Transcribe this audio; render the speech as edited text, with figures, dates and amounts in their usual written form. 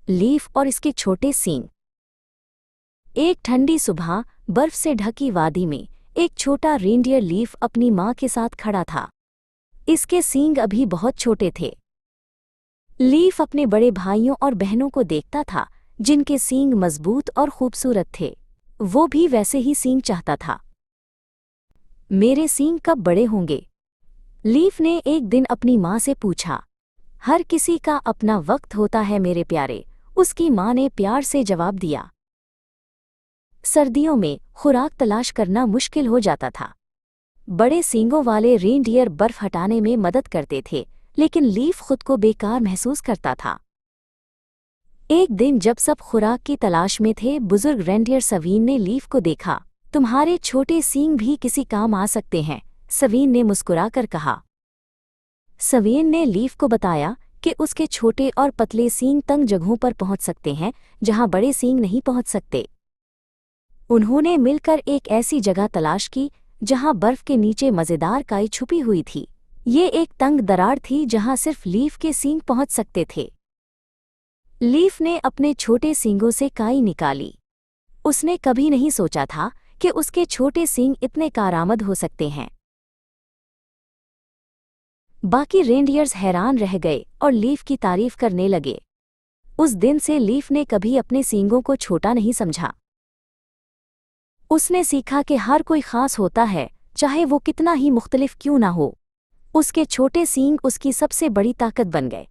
Leaf और इसके छोटे सींग। एक ठंडी सुबह बर्फ से ढकी वादी में एक छोटा रेंडियर लीफ अपनी माँ के साथ खड़ा था। इसके सींग अभी बहुत छोटे थे। लीफ अपने बड़े भाइयों और बहनों को देखता था जिनके सींग मजबूत और खूबसूरत थे। वो भी वैसे ही सींग चाहता था। मेरे सींग कब बड़े होंगे? लीफ ने एक दिन अपनी माँ से पूछा। हर किसी का अपना वक्त होता है मेरे प्यारे, उसकी माँ ने प्यार से जवाब दिया। सर्दियों में खुराक तलाश करना मुश्किल हो जाता था। बड़े सींगों वाले रेनडियर बर्फ हटाने में मदद करते थे, लेकिन लीफ खुद को बेकार महसूस करता था। एक दिन जब सब खुराक की तलाश में थे, बुजुर्ग रेंडियर सवीन ने लीफ को देखा। तुम्हारे छोटे सींग भी किसी काम आ सकते हैं, सवीन ने मुस्कुराकर कहा। सवीन ने लीफ को बताया कि उसके छोटे और पतले सींग तंग जगहों पर पहुंच सकते हैं जहां बड़े सींग नहीं पहुंच सकते। उन्होंने मिलकर एक ऐसी जगह तलाश की जहां बर्फ के नीचे मजेदार काई छुपी हुई थी। ये एक तंग दरार थी जहां सिर्फ लीफ के सींग पहुंच सकते थे। लीफ ने अपने छोटे सींगों से काई निकाली। उसने कभी नहीं सोचा था कि उसके छोटे सींग इतने कारआमद हो सकते हैं। बाकी रेंडियर्स हैरान रह गए और लीफ की तारीफ करने लगे। उस दिन से लीफ ने कभी अपने सींगों को छोटा नहीं समझा। उसने सीखा कि हर कोई खास होता है, चाहे वो कितना ही मुख्तलिफ क्यों ना हो। उसके छोटे सींग उसकी सबसे बड़ी ताकत बन गए।